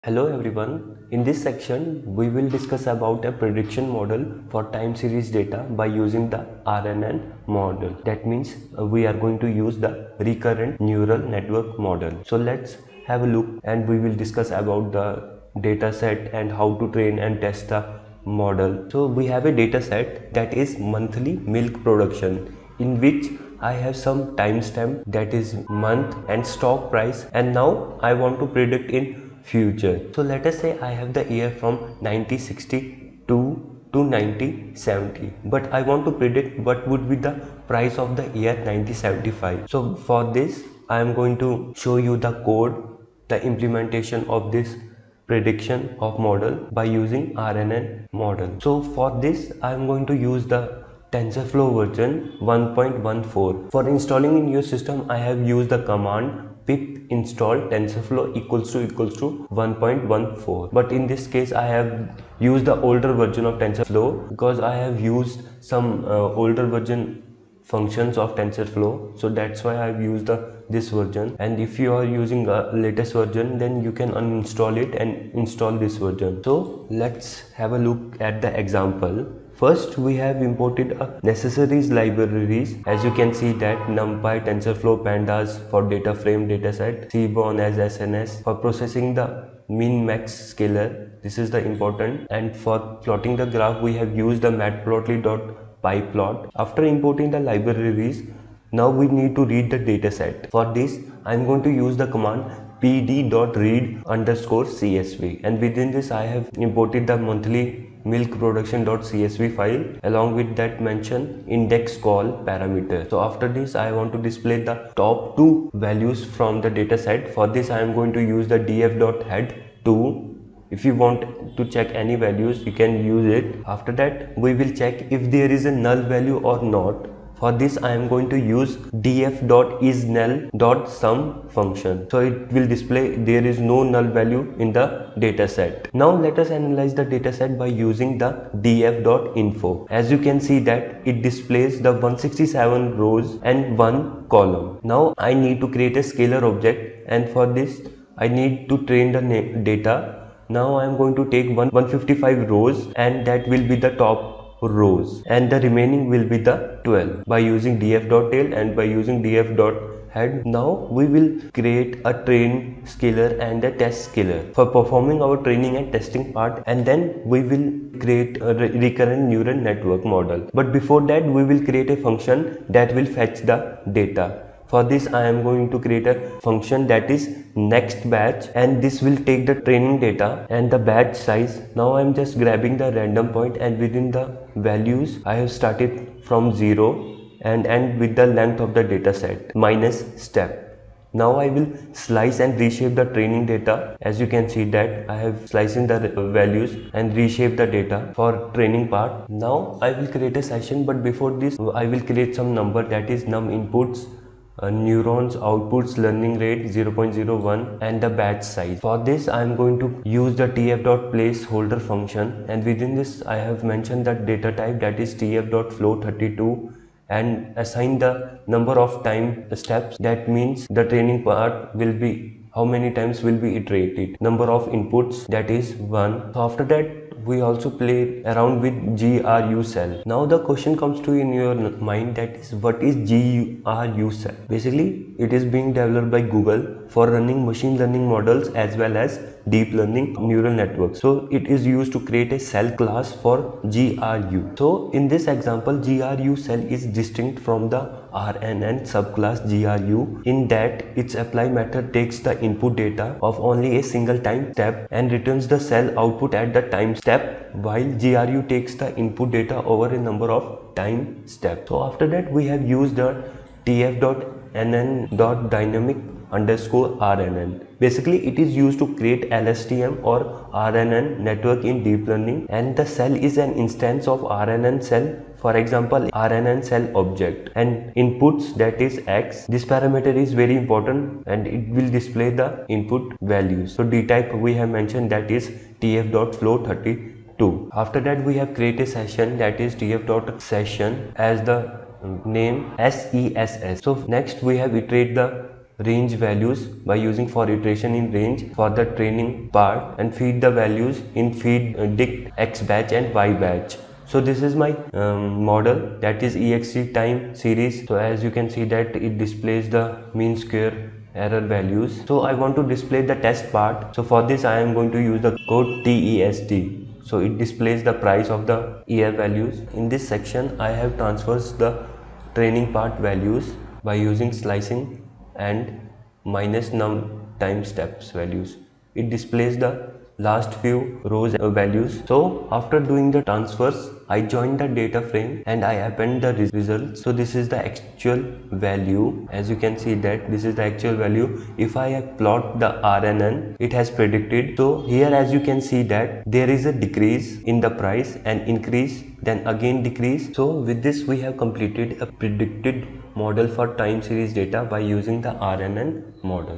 Hello everyone. In this section, we will discuss about a prediction model for time series data by using the RNN model. That means we are going to use the recurrent neural network model. So let's have a look and we will discuss about the data set and how to train and test the model. So we have a data set that is monthly milk production, in which I have some timestamp that is month and stock price, and now I want to predict in future. So let us say I have the year from 1962 to 1970, but I want to predict what would be the price of the year 1975. So for this I am going to show you the code, the implementation of this prediction of model by using RNN model. So for this I am going to use the TensorFlow version 1.14. For installing in your system, I have used the command pip install TensorFlow equals to 1.14. But in this case, I have used the older version of TensorFlow because I have used some older version functions of TensorFlow, so that's why I've used this version. And if you are using a latest version, then you can uninstall it and install this version. So let's have a look at the example. First, we have imported a necessaries libraries. As you can see that NumPy, TensorFlow, Pandas for data frame dataset, Seaborn as SNS for processing the min max scalar. This is the important. And for plotting the graph, we have used the matplotlib.pyplot. After importing the libraries, now we need to read the dataset. For this, I am going to use the command pd.read_csv, and within this I have imported the monthly milk production.csv file along with that mention index call parameter. So after this I want to display the top two values from the dataset. For this I am going to use the df.head2. If you want to check any values, you can use it. After that we will check if there is a null value or not. For this I am going to use df.isNull.sum function. So it will display there is no null value in the dataset. Now let us analyze the dataset by using the df.info. As you can see that it displays the 167 rows and 1 column. Now I need to create a scalar object, and for this I need to train the data. Now I am going to take 155 rows, and that will be the top rows, and the remaining will be the 12 by using df.tail and by using df.head. Now we will create a train scalar and a test scalar for performing our training and testing part, and then we will create a recurrent neural network model. But before that we will create a function that will fetch the data. For this I am going to create a function that is next batch, and this will take the training data and the batch size. Now I am just grabbing the random point, and within the values I have started from 0 and end with the length of the data set minus step. Now I will slice and reshape the training data. As you can see that I have slicing the values and reshape the data for training part. Now I will create a session, but before this I will create some number, that is num inputs, neurons outputs, learning rate 0.01, and the batch size. For this I am going to use the tf.placeholder function, and within this I have mentioned the data type, that is tf.flow32, and assign the number of time steps. That means the training part will be how many times will be iterated, number of inputs, that is 1. So after that we also play around with GRU cell. Now the question comes to in your mind, that is what is GRU cell? Basically it is being developed by Google for running machine learning models as well as deep learning neural networks. So it is used to create a cell class for GRU. So in this example GRU cell is distinct from the RNN subclass GRU in that its apply method takes the input data of only a single time step and returns the cell output at the time step, while GRU takes the input data over a number of time steps. So after that we have used the tf.nn.dynamic_RNN. Basically it is used to create LSTM or RNN network in deep learning, and the cell is an instance of RNN cell, for example RNN cell object, and inputs, that is X. This parameter is very important and it will display the input values. So D type we have mentioned, that is tf.flow32. After that we have created a session, that is tf.session as the name SESS. So next we have iterate the range values by using for iteration in range for the training part, and feed the values in feed dict x batch and y batch. So this is my model, that is ext time series. So as you can see that it displays the mean square error values. So I want to display the test part. So for this I am going to use the code TEST. So it displays the price of the ER values. In this section I have transfers the training part values by using slicing and minus num time steps values. It displays the last few rows values. So after doing the transfers, I join the data frame and I append the results. So this is the actual value. As you can see that this is the actual value. If I plot the RNN, it has predicted. So here as you can see that there is a decrease in the price and increase, then again decrease. So with this we have completed a predicted model for time series data by using the RNN model.